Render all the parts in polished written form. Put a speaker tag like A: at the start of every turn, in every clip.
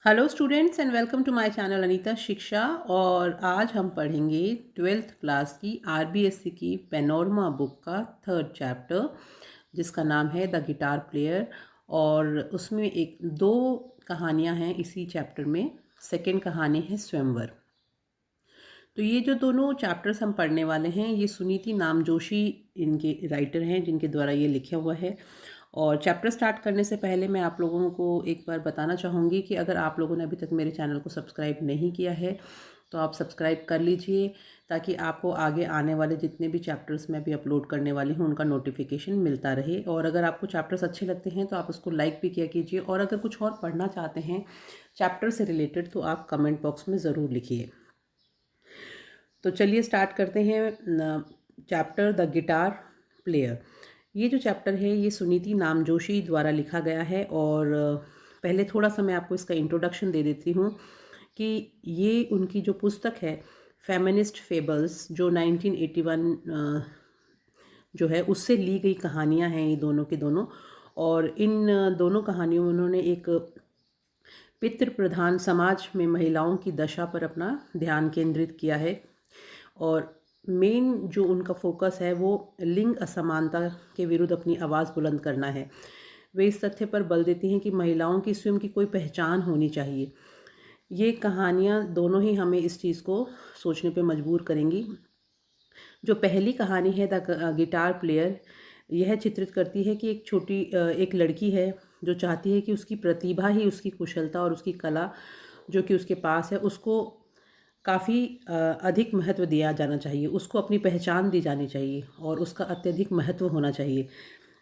A: Hello students and welcome to my channel Anita Shiksha. और आज हम पढ़ेंगे ट्वेल्थ क्लास की आरबीएससी की पेनोरमा बुक का थर्ड चैप्टर, जिसका नाम है द गिटार प्लेयर। और उसमें एक दो कहानियां हैं इसी चैप्टर में। सेकंड कहानी है स्वयंवर। तो ये जो दोनों चैप्टर्स हम पढ़ने वाले हैं, ये सुनीति नामजोशी इनके राइटर हैं जिनके द्वारा ये लिखा हुआ है। और चैप्टर स्टार्ट करने से पहले मैं आप लोगों को एक बार बताना चाहूँगी कि अगर आप लोगों ने अभी तक मेरे चैनल को सब्सक्राइब नहीं किया है तो आप सब्सक्राइब कर लीजिए, ताकि आपको आगे आने वाले जितने भी चैप्टर्स मैं भी अपलोड करने वाली हूँ उनका नोटिफिकेशन मिलता रहे। और अगर आपको चैप्टर्स अच्छे लगते हैं तो आप उसको लाइक भी किया कीजिए, और अगर कुछ और पढ़ना चाहते हैं चैप्टर से रिलेटेड तो आप कमेंट बॉक्स में ज़रूर लिखिए। तो चलिए स्टार्ट करते हैं चैप्टर द गिटार प्लेयर। ये जो चैप्टर है ये सुनीति नामजोशी द्वारा लिखा गया है। और पहले थोड़ा सा मैं आपको इसका इंट्रोडक्शन दे देती हूँ कि ये उनकी जो पुस्तक है फेमिनिस्ट फेबल्स, जो 1981 जो है उससे ली गई कहानियाँ हैं ये दोनों के दोनों। और इन दोनों कहानियों में उन्होंने एक पितृ प्रधान समाज में महिलाओं की दशा पर अपना ध्यान केंद्रित किया है। और मेन जो उनका फोकस है वो लिंग असमानता के विरुद्ध अपनी आवाज़ बुलंद करना है। वे इस तथ्य पर बल देती हैं कि महिलाओं की स्वयं की कोई पहचान होनी चाहिए। ये कहानियाँ दोनों ही हमें इस चीज़ को सोचने पे मजबूर करेंगी। जो पहली कहानी है द गिटार प्लेयर, यह चित्रित करती है कि एक लड़की है जो चाहती है कि उसकी प्रतिभा ही, उसकी कुशलता और उसकी कला जो कि उसके पास है उसको काफ़ी अधिक महत्व दिया जाना चाहिए, उसको अपनी पहचान दी जानी चाहिए और उसका अत्यधिक महत्व होना चाहिए।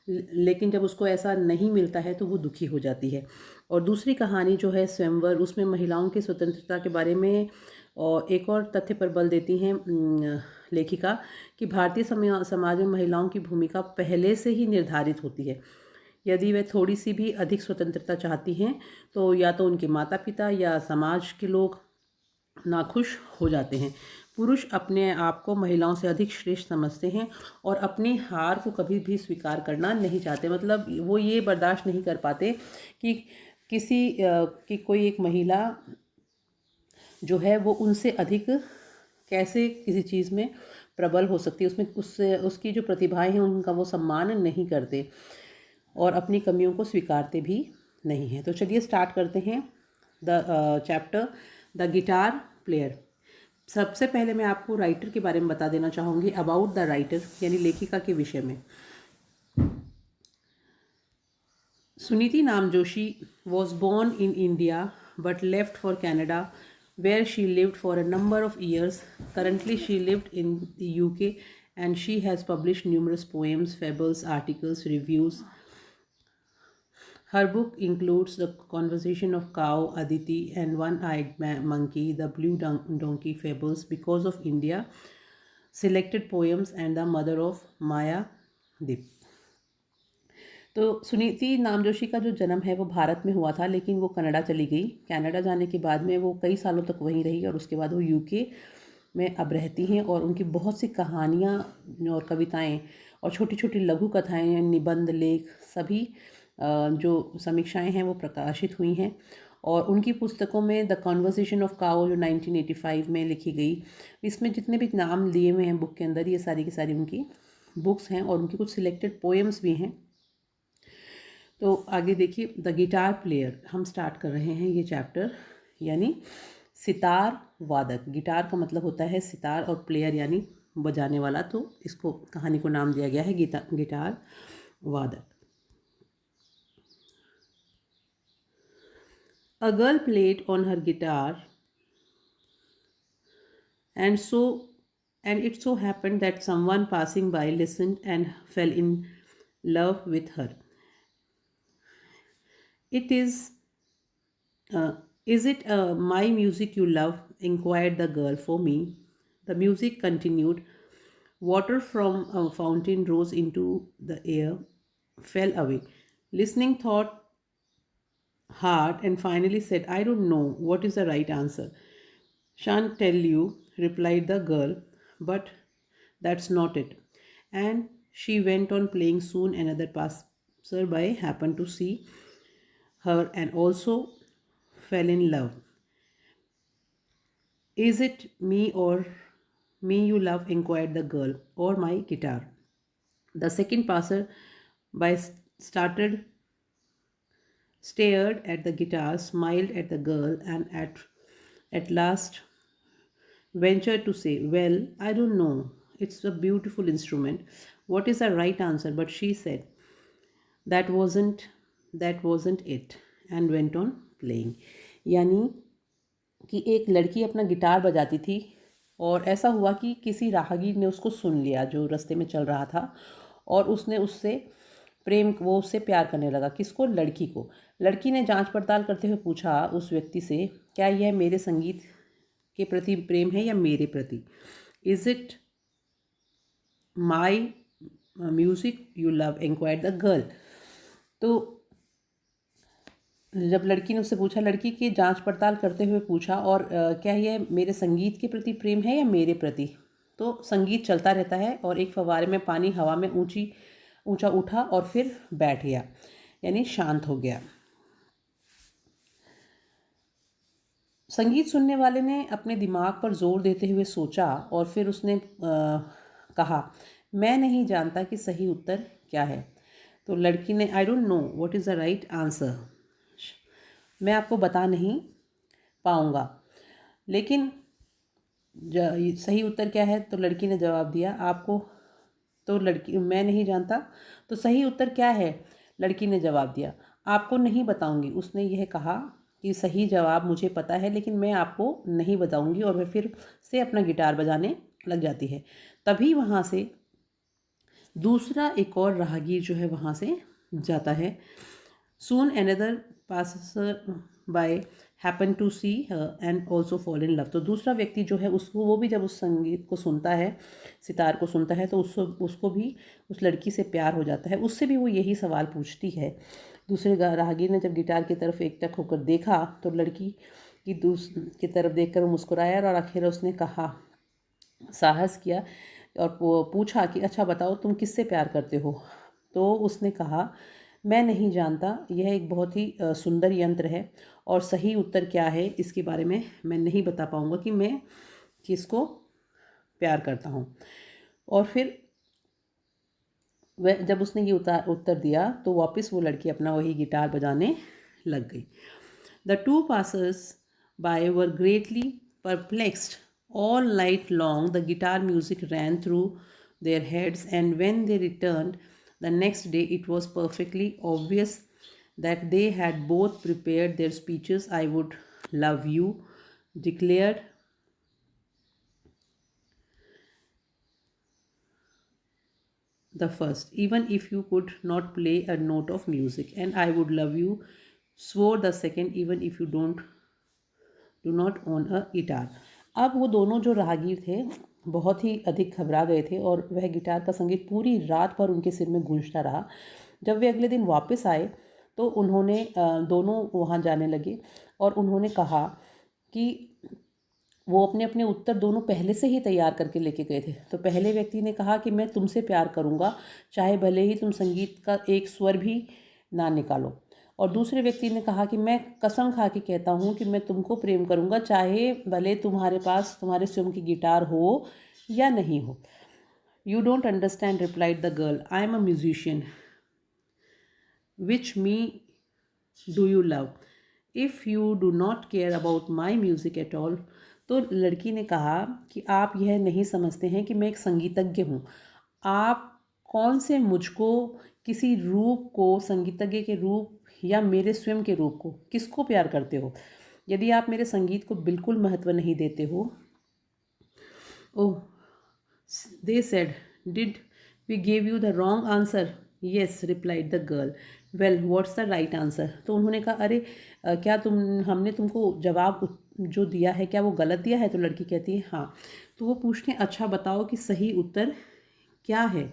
A: लेकिन जब उसको ऐसा नहीं मिलता है तो वो दुखी हो जाती है। और दूसरी कहानी जो है स्वयंवर, उसमें महिलाओं की स्वतंत्रता के बारे में और एक और तथ्य पर बल देती हैं लेखिका कि भारतीय समाज में महिलाओं की भूमिका पहले से ही निर्धारित होती है। यदि वे थोड़ी सी भी अधिक स्वतंत्रता चाहती हैं तो या तो उनके माता पिता या समाज के लोग नाखुश हो जाते हैं। पुरुष अपने आप को महिलाओं से अधिक श्रेष्ठ समझते हैं और अपनी हार को कभी भी स्वीकार करना नहीं चाहते। मतलब वो ये बर्दाश्त नहीं कर पाते कि कि कोई एक महिला जो है वो उनसे अधिक कैसे किसी चीज़ में प्रबल हो सकती है, उसमें उससे उसकी जो प्रतिभाएं हैं उनका वो सम्मान नहीं करते और अपनी कमियों को स्वीकारते भी नहीं हैं। तो चलिए स्टार्ट करते हैं the chapter the guitar player. सबसे पहले मैं आपको राइटर के बारे में बता देना चाहूँगी, अबाउट द राइटर यानी लेखिका के विषय में। Suniti Namjoshi was born in India but left for Canada, where she lived for a number of years. Currently, she lived in the UK and she has published numerous poems, fables, articles, reviews. Her book includes The Conversation of Cow, Aditi, and One-Eyed Monkey, The Blue Donkey Fables, Because of India, Selected Poems, and The Mother of Maya Dip. तो सुनीति नामजोशी का जो जन्म है वो भारत में हुआ था, लेकिन वो कनाडा चली गई। कनाडा जाने के बाद में वो कई सालों तक वहीं रही और उसके बाद वो यूके में अब रहती हैं। और उनकी बहुत सी कहानियाँ और कविताएं और छोटी छोटी लघु कथाएं, निबंध, लेख सभी जो समीक्षाएं हैं वो प्रकाशित हुई हैं। और उनकी पुस्तकों में द कॉन्वर्सेशन ऑफ काओ जो 1985 में लिखी गई, इसमें जितने भी नाम लिए हुए हैं बुक के अंदर, ये सारी की सारी उनकी बुक्स हैं और उनकी कुछ सिलेक्टेड पोएम्स भी हैं। तो आगे देखिए, द गिटार प्लेयर हम स्टार्ट कर रहे हैं ये चैप्टर, यानी सितार वादक। गिटार का मतलब होता है सितार और प्लेयर यानी बजाने वाला, तो इसको कहानी को नाम दिया गया है गिटार वादक। A girl played on her guitar, and it so happened that someone passing by listened and fell in love with her. It Uh, is it my music you love? Inquired the girl. For me. The music continued. Water from a fountain rose into the air, fell away. Listening thought hard and finally said, I don't know what is the right answer. Shan't tell you, replied the girl, but that's not it. And she went on playing. Soon another passerby happened to see her and also fell in love. Is it me or me you love? Inquired the girl. Or my guitar? The second passer by started stared at the guitar, smiled at the girl, and at last ventured to say, well, I don't know. It's a beautiful instrument. What is the right answer? But she said, that wasn't that wasn't it, and went on playing. यानी कि एक लड़की अपना guitar बजाती थी और ऐसा हुआ कि किसी राहगीर ने उसको सुन लिया जो रास्ते में चल रहा था, और उसने उससे वो उससे प्यार करने लगा। किसको? लड़की को। लड़की ने जांच पड़ताल करते हुए पूछा उस व्यक्ति से, क्या यह मेरे संगीत के प्रति प्रेम है या मेरे प्रति? Is it my music you love? Inquired the girl. तो जब लड़की ने उससे पूछा, लड़की की जांच पड़ताल करते हुए पूछा, और क्या यह मेरे संगीत के प्रति प्रेम है या मेरे प्रति? तो संगीत चलता रहता है और एक फव्वारे में पानी हवा में ऊंचा उठा और फिर बैठ गया, यानी शांत हो गया। संगीत सुनने वाले ने अपने दिमाग पर जोर देते हुए सोचा और फिर उसने कहा, मैं नहीं जानता कि सही उत्तर क्या है। तो लड़की ने, I don't know what is the right answer, मैं आपको बता नहीं पाऊँगा, लेकिन सही उत्तर क्या है? तो लड़की ने जवाब दिया, आपको तो लड़की, मैं नहीं जानता, तो सही उत्तर क्या है? लड़की ने जवाब दिया, आपको नहीं बताऊंगी। उसने यह कहा कि सही जवाब मुझे पता है लेकिन मैं आपको नहीं बताऊंगी, और वह फिर से अपना गिटार बजाने लग जाती है। तभी वहाँ से दूसरा एक और राहगीर जो है वहाँ से जाता है। Soon another passer by happened to see her and also fall in love. तो दूसरा व्यक्ति जो है उसको, वो भी जब उस संगीत को सुनता है, सितार को सुनता है, तो उसको भी उस लड़की से प्यार हो जाता है। उससे भी वो यही सवाल पूछती है। दूसरे राहगीर ने जब गिटार की तरफ एकटक होकर देखा तो लड़की की तरफ देखकर वो मुस्कुराया और आखिर उसने कहा, साहस किया और पूछा कि अच्छा बताओ तुम किससे प्यार करते हो? तो उसने कहा, मैं नहीं जानता, यह एक बहुत ही सुंदर यंत्र है और सही उत्तर क्या है इसके बारे में मैं नहीं बता पाऊँगा कि मैं किसको प्यार करता हूँ। और फिर वह जब उसने ये उत्तर दिया तो वापस वो लड़की अपना वही गिटार बजाने लग गई। The two passers bye were greatly perplexed all night long. The guitar music ran through their heads, and when they returned the next day, it was perfectly obvious that they had both prepared their speeches. I would love you, declared the first, even if you could not play a note of music, and I would love you, swore the second, even if you do not own a guitar. अब वो दोनों जो राहगीर थे बहुत ही अधिक घबरा गए थे और वह गिटार का संगीत पूरी रात भर उनके सिर में गूंजता रहा। जब वे अगले दिन वापस आए तो उन्होंने दोनों वहाँ जाने लगे और उन्होंने कहा कि वो अपने अपने उत्तर दोनों पहले से ही तैयार करके लेके गए थे। तो पहले व्यक्ति ने कहा कि मैं तुमसे प्यार करूँगा चाहे भले ही तुम संगीत का एक स्वर भी ना निकालो, और दूसरे व्यक्ति ने कहा कि मैं कसम खा के कहता हूँ कि मैं तुमको प्रेम करूँगा चाहे भले तुम्हारे पास तुम्हारे स्वयं की गिटार हो या नहीं हो। You don't understand, replied the girl, I am a musician, which me do you love? If you do not care about my music at all. तो लड़की ने कहा कि आप यह नहीं समझते हैं कि मैं एक संगीतज्ञ हूँ। आप कौन से मुझको, किसी रूप को, संगीतज्ञ के रूप या मेरे स्वयं के रूप को, किसको प्यार करते हो? यदि आप मेरे संगीत को बिल्कुल महत्व नहीं देते हो। Oh, they said, did we give you the wrong answer? Yes, replied the girl, well what's the right answer? तो उन्होंने कहा, अरे क्या हमने तुमको जवाब जो दिया है क्या वो गलत दिया है? तो लड़की कहती है हाँ। तो वो पूछते हैं, अच्छा बताओ कि सही उत्तर क्या है?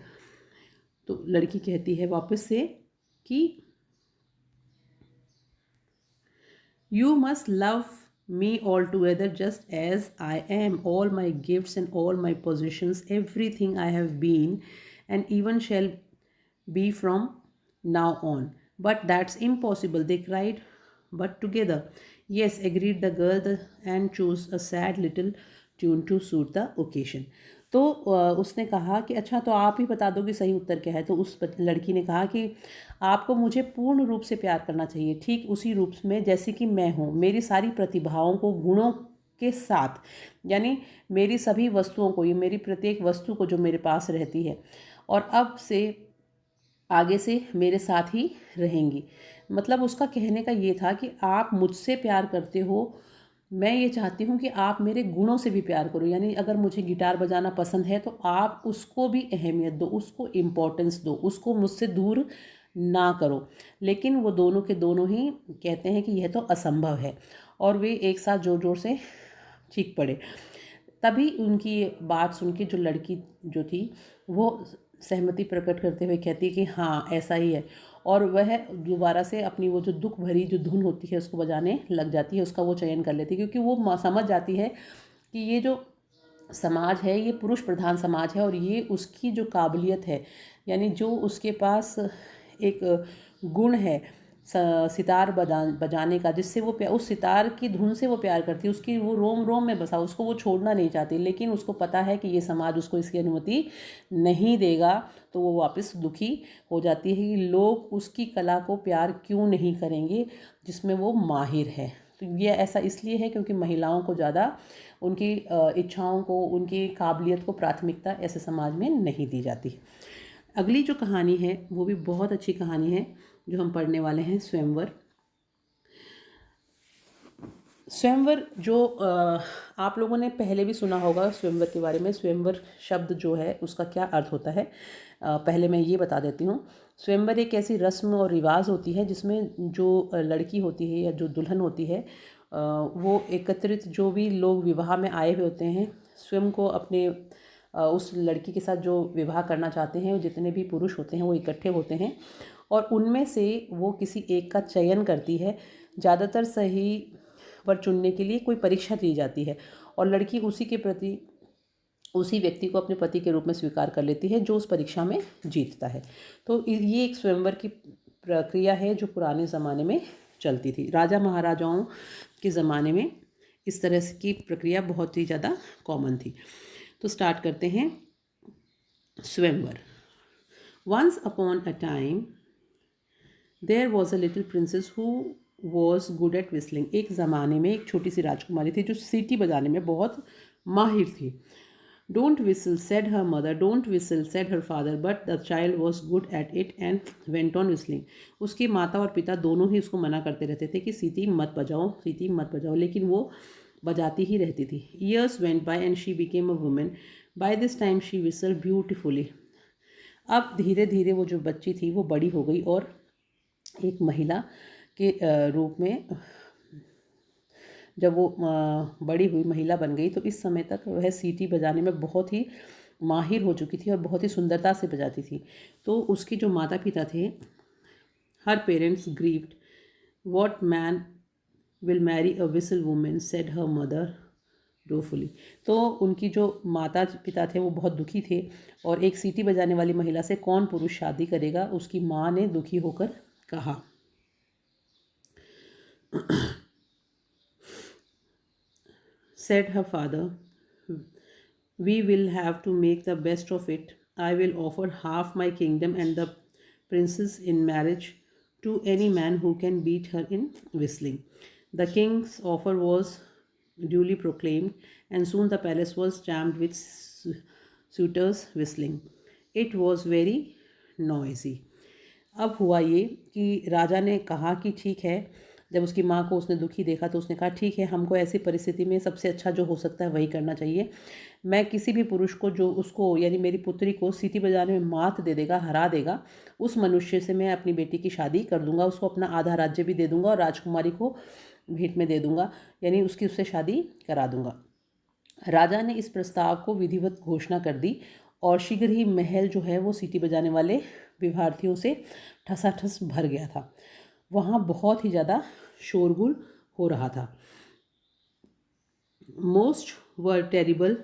A: तो लड़की कहती है वापस से कि you must love me altogether just as I am, all my gifts and all my possessions, everything I have been and even shall be from now on. But that's impossible, they cried, but together. Yes, agreed the girl and chose a sad little tune to suit the occasion. तो उसने कहा कि अच्छा तो आप ही बता दो कि सही उत्तर क्या है। तो उस लड़की ने कहा कि आपको मुझे पूर्ण रूप से प्यार करना चाहिए, ठीक उसी रूप में जैसे कि मैं हूँ, मेरी सारी प्रतिभाओं को गुणों के साथ, यानी मेरी सभी वस्तुओं को, ये मेरी प्रत्येक वस्तु को जो मेरे पास रहती है और अब से आगे से मेरे साथ ही रहेंगी। मतलब उसका कहने का ये था कि आप मुझसे प्यार करते हो, मैं ये चाहती हूँ कि आप मेरे गुणों से भी प्यार करो। यानी अगर मुझे गिटार बजाना पसंद है तो आप उसको भी अहमियत दो, उसको इम्पोर्टेंस दो, उसको मुझसे दूर ना करो। लेकिन वो दोनों के दोनों ही कहते हैं कि यह तो असंभव है, और वे एक साथ ज़ोर ज़ोर से चीख पड़े। तभी उनकी ये बात सुन के जो लड़की जो थी वो सहमति प्रकट करते हुए कहती है कि हाँ ऐसा ही है, और वह दोबारा से अपनी वो जो दुख भरी जो धुन होती है उसको बजाने लग जाती है, उसका वो चयन कर लेती है, क्योंकि वो समझ जाती है कि ये जो समाज है ये पुरुष प्रधान समाज है और ये उसकी जो काबिलियत है, यानी जो उसके पास एक गुण है सितार बजाने का, जिससे वो उस सितार की धुन से वो प्यार करती है, उसकी वो रोम रोम में बसा, उसको वो छोड़ना नहीं चाहती। लेकिन उसको पता है कि ये समाज उसको इसकी अनुमति नहीं देगा, तो वो वापस दुखी हो जाती है कि लोग उसकी कला को प्यार क्यों नहीं करेंगे जिसमें वो माहिर है। तो ये ऐसा इसलिए है क्योंकि महिलाओं को ज़्यादा उनकी इच्छाओं को, उनकी काबिलियत को प्राथमिकता ऐसे समाज में नहीं दी जाती है। अगली जो कहानी है वो भी बहुत अच्छी कहानी है जो हम पढ़ने वाले हैं, स्वयंवर। स्वयंवर जो आप लोगों ने पहले भी सुना होगा स्वयंवर के बारे में। स्वयंवर शब्द जो है उसका क्या अर्थ होता है, पहले मैं ये बता देती हूँ। स्वयंवर एक ऐसी रस्म और रिवाज होती है जिसमें जो लड़की होती है या जो दुल्हन होती है, वो एकत्रित जो भी लोग विवाह में आए हुए होते हैं, स्वयं को अपने उस लड़की के साथ जो विवाह करना चाहते हैं, जितने भी पुरुष होते हैं वो इकट्ठे होते हैं और उनमें से वो किसी एक का चयन करती है। ज़्यादातर सही वर चुनने के लिए कोई परीक्षा दी जाती है और लड़की उसी के प्रति, उसी व्यक्ति को अपने पति के रूप में स्वीकार कर लेती है जो उस परीक्षा में जीतता है। तो ये एक स्वयंवर की प्रक्रिया है जो पुराने ज़माने में चलती थी। राजा महाराजाओं के ज़माने में इस तरह की प्रक्रिया बहुत ही ज़्यादा कॉमन थी। तो स्टार्ट करते हैं Swayamvar. Once upon a time there was a little princess who was good at whistling. एक ज़माने में एक छोटी सी राजकुमारी थी जो सीटी बजाने में बहुत माहिर थी। Don't whistle said her mother, don't whistle said her father, but the child was good at it and went on whistling. उसकी माता और पिता दोनों ही उसको मना करते रहते थे कि सीटी मत बजाओ, सीटी मत बजाओ, लेकिन वो बजाती ही रहती थी। Years went by and she became a woman. By this time she whistle beautifully. अब धीरे धीरे वो जो बच्ची थी वो बड़ी हो गई और एक महिला के रूप में जब वो बड़ी हुई, महिला बन गई, तो इस समय तक वह सीटी बजाने में बहुत ही माहिर हो चुकी थी और बहुत ही सुंदरता से बजाती थी। तो उसके जो माता पिता थे, her parents grieved, what man will marry a whistle woman, said her mother doubtfully. तो उनकी जो माता पिता थे वो बहुत दुखी थे और एक सीटी बजाने वाली महिला से कौन पुरुष शादी करेगा, उसकी माँ ने दुखी होकर कहा। Said her father, we will have to make the best of it. I will offer half my kingdom and the princess in marriage to any man who can beat her in whistling. The king's offer was duly proclaimed, and soon the palace was jammed with suitors whistling. It was very noisy. अब हुआ ये कि राजा ने कहा कि ठीक है, जब उसकी माँ को उसने दुखी देखा तो उसने कहा ठीक है, हमको ऐसी परिस्थिति में सबसे अच्छा जो हो सकता है वही करना चाहिए। मैं किसी भी पुरुष को जो उसको, यानी मेरी पुत्री को सीटी बजाने में मात दे देगा, हरा देगा, उस मनुष्य से मैं अपनी बेटी की शादी कर दूंगा, उसको अपना आधा राज्य भी दे दूंगा और राजकुमारी को भेंट में दे दूंगा, यानी उसकी उससे शादी करा दूंगा। राजा ने इस प्रस्ताव को विधिवत घोषणा कर दी और शीघ्र ही महल जो है वो सीटी बजाने वाले विद्यार्थियों से ठसाठस भर गया था। वहाँ बहुत ही ज़्यादा शोरगुल हो रहा था। Most were terrible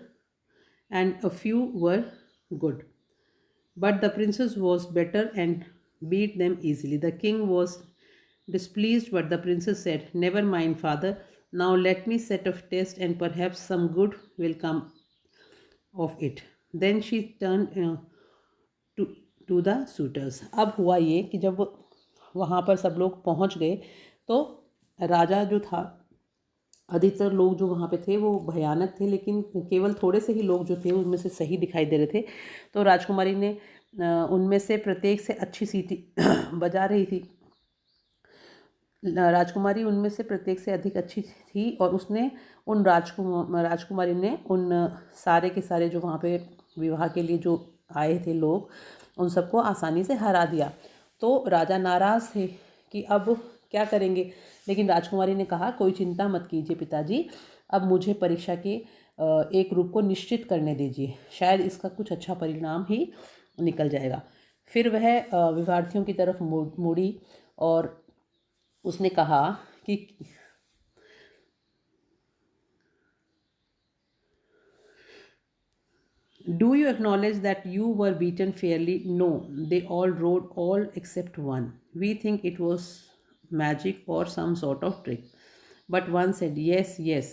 A: and a few were good, but the princess was better and beat them easily. The king was displeased, but the princess said, "Never mind, father. Now let me set a test, and perhaps some good will come of it." Then she turned to to the suitors. अब हुआ ये कि जब वहाँ पर सब लोग पहुँच गए तो राजा जो था, अधिकतर लोग जो वहाँ पे थे वो भयानक थे, लेकिन केवल थोड़े से ही लोग जो थे उनमें से सही दिखाई दे रहे थे। तो राजकुमारी ने उनमें से प्रत्येक से अच्छी सीटी बजा रही थी। राजकुमारी उनमें से प्रत्येक से अधिक अच्छी थी और उसने उन राजकुमारी ने उन सारे के सारे जो वहाँ पे विवाह के लिए जो आए थे लोग, उन सबको आसानी से हरा दिया। तो राजा नाराज़ थे कि अब क्या करेंगे, लेकिन राजकुमारी ने कहा, कोई चिंता मत कीजिए पिताजी, अब मुझे परीक्षा के एक रूप को निश्चित करने दीजिए, शायद इसका कुछ अच्छा परिणाम ही निकल जाएगा। फिर वह विद्यार्थियों की तरफ मुड़ी और उसने कहा कि "Do you acknowledge that you were beaten fairly?" "No," they all roared, all except one. "We think it was magic or some sort of trick." But one said, "Yes, yes."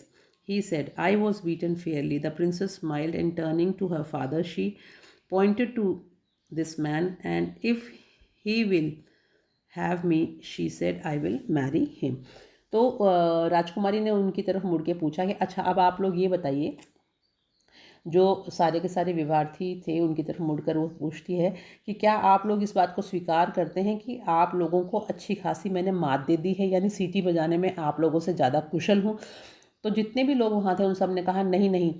A: He said, "I was beaten fairly." The princess smiled, and turning to her father, she pointed to this man, and if he will have me, she said, I will marry him. तो राजकुमारी ने उनकी तरफ मुड़ के पूछा कि अच्छा, अब आप लोग ये बताइए। जो सारे के सारे विद्यार्थी थे उनकी तरफ मुड़कर वो पूछती है कि क्या आप लोग इस बात को स्वीकार करते हैं कि आप लोगों को अच्छी खासी मैंने मात दे दी है, यानी सीटी बजाने में आप लोगों से ज़्यादा कुशल हूँ। तो जितने भी लोग वहाँ थे उन सब ने कहा, नहीं नहीं।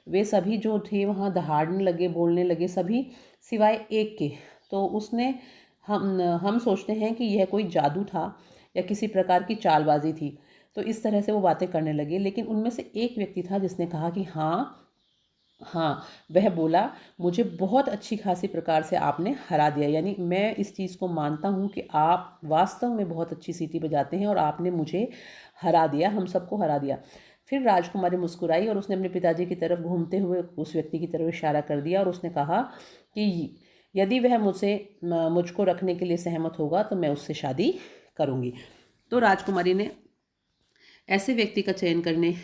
A: वे सभी जो थे वहाँ दहाड़ने लगे, बोलने लगे, सभी सिवाय एक के। तो उसने हम सोचते हैं कि यह कोई जादू था या किसी प्रकार की चालबाजी थी। तो इस तरह से वो बातें करने लगे, लेकिन उनमें से एक व्यक्ति था जिसने कहा कि हाँ हाँ, वह बोला, मुझे बहुत अच्छी खासी प्रकार से आपने हरा दिया, यानी मैं इस चीज़ को मानता हूँ कि आप वास्तव में बहुत अच्छी सीटी बजाते हैं और आपने मुझे हरा दिया, हम सबको हरा दिया। फिर राजकुमारी मुस्कुराई और उसने अपने पिताजी की तरफ घूमते हुए उस व्यक्ति की तरफ इशारा कर दिया और उसने कहा कि यदि वह मुझको रखने के लिए सहमत होगा तो मैं उससे शादी करूँगी। तो राजकुमारी ने ऐसे व्यक्ति का चयन करने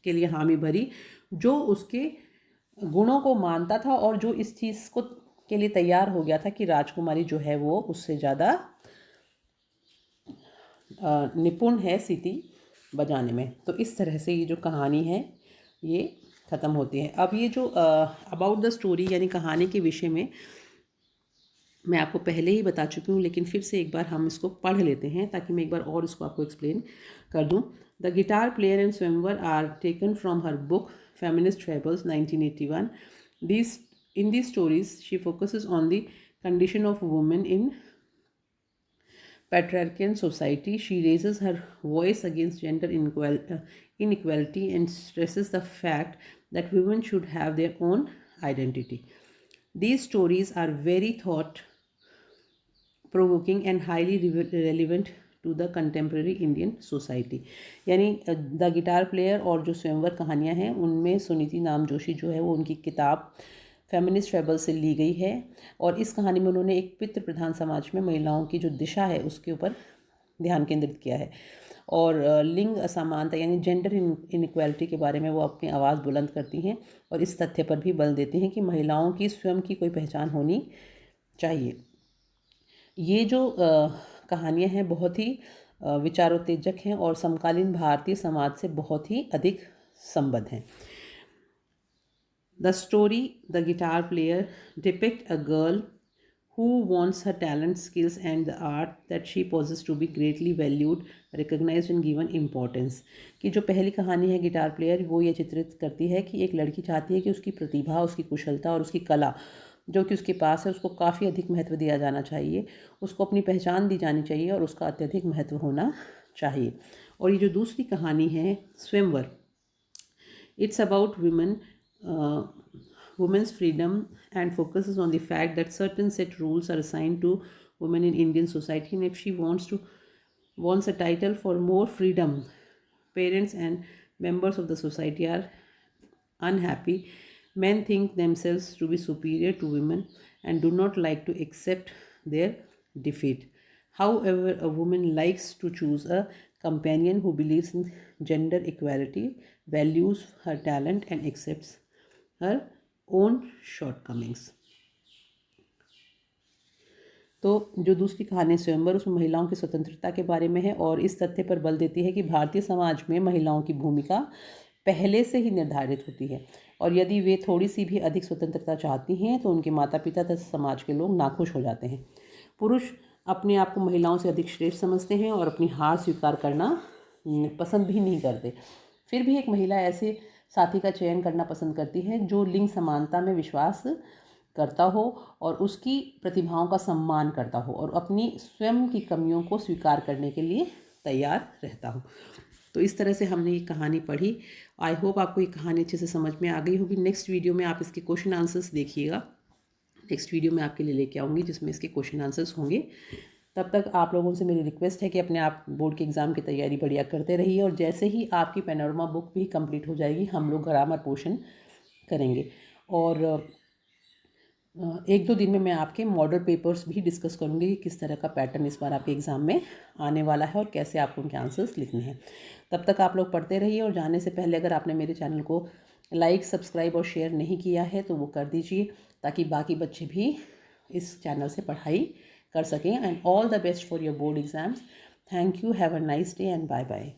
A: के लिए हामी भरी जो उसके गुणों को मानता था और जो इस चीज़ को के लिए तैयार हो गया था कि राजकुमारी जो है वो उससे ज़्यादा निपुण है सीटी बजाने में। तो इस तरह से ये जो कहानी है ये ख़त्म होती है। अब ये जो अबाउट द स्टोरी यानी कहानी के विषय में मैं आपको पहले ही बता चुकी हूँ, लेकिन फिर से एक बार हम इसको पढ़ लेते हैं ताकि मैं एक बार और इसको आपको एक्सप्लेन कर दूँ। The guitar player and Swayamvar are taken from her book Feminist Fables 1981. In these stories, she focuses on the condition of women in patriarchal society. She raises her voice against gender inequality and stresses the fact that women should have their own identity. These stories are very thought provoking and highly relevant to the contemporary Indian society. यानी the guitar player और जो स्वयंवर कहानियाँ हैं उनमें सुनीति नाम जोशी जो है वो उनकी किताब फेमिनिस्ट फेबल से ली गई है और इस कहानी में उन्होंने एक पितृ प्रधान समाज में महिलाओं की जो दिशा है उसके ऊपर ध्यान केंद्रित किया है और लिंग असमानता यानी जेंडर इनइक्वालिटी के बारे में वो अपनी आवाज़ बुलंद करती हैं और इस तथ्य पर भी बल देती हैं कि महिलाओं की स्वयं की कोई पहचान होनी चाहिए। ये जो कहानियाँ हैं बहुत ही विचारोत्तेजक हैं और समकालीन भारतीय समाज से बहुत ही अधिक संबद्ध हैं। The story the guitar player depict a girl who wants her talent, skills and the art that she possesses to be greatly valued, recognized and given importance। कि जो पहली कहानी है गिटार प्लेयर वो ये चित्रित करती है कि एक लड़की चाहती है कि उसकी प्रतिभा, उसकी कुशलता और उसकी कला जो कि उसके पास है उसको काफ़ी अधिक महत्व दिया जाना चाहिए, उसको अपनी पहचान दी जानी चाहिए और उसका अत्यधिक महत्व होना चाहिए। और ये जो दूसरी कहानी है स्वयंवर, it's about women's freedom and focuses on the fact that certain set rules are assigned to women in Indian society, and if she wants a title for more freedom, parents and members of the society are unhappy. Men think themselves to be superior to women and do not like to accept their defeat. However, a woman likes to choose a companion who believes in gender equality, values her talent, and accepts her own shortcomings. तो जो दूसरी कहानी स्वयंवर, उसमें महिलाओं की स्वतंत्रता के बारे में है और इस तथ्य पर बल देती है कि भारतीय समाज में महिलाओं की भूमिका पहले से ही निर्धारित होती है और यदि वे थोड़ी सी भी अधिक स्वतंत्रता चाहती हैं तो उनके माता पिता तथा समाज के लोग नाखुश हो जाते हैं। पुरुष अपने आप को महिलाओं से अधिक श्रेष्ठ समझते हैं और अपनी हार स्वीकार करना पसंद भी नहीं करते। फिर भी एक महिला ऐसे साथी का चयन करना पसंद करती है जो लिंग समानता में विश्वास करता हो और उसकी प्रतिभाओं का सम्मान करता हो और अपनी स्वयं की कमियों को स्वीकार करने के लिए तैयार रहता हो। तो इस तरह से हमने ये कहानी पढ़ी। आई होप आपको ये कहानी अच्छे से समझ में आ गई होगी। नेक्स्ट वीडियो में आप इसके क्वेश्चन आंसर्स देखिएगा। नेक्स्ट वीडियो में आपके लिए लेके आऊँगी जिसमें इसके क्वेश्चन आंसर्स होंगे। तब तक आप लोगों से मेरी रिक्वेस्ट है कि अपने आप बोर्ड के एग्ज़ाम की तैयारी बढ़िया करते रहिए और जैसे ही आपकी पैनोरमा बुक भी कंप्लीट हो जाएगी हम लोग ग्रामर पोर्शन करेंगे और एक दो दिन में मैं आपके मॉडल पेपर्स भी डिस्कस करूँगी कि किस तरह का पैटर्न इस बार आपके एग्ज़ाम में आने वाला है और कैसे आपको उनके आंसर्स लिखने हैं। तब तक आप लोग पढ़ते रहिए और जाने से पहले अगर आपने मेरे चैनल को लाइक, सब्सक्राइब और शेयर नहीं किया है तो वो कर दीजिए ताकि बाकी बच्चे भी इस चैनल से पढ़ाई कर सकें। And all the best for your board exams. Thank you, have a nice day and bye bye.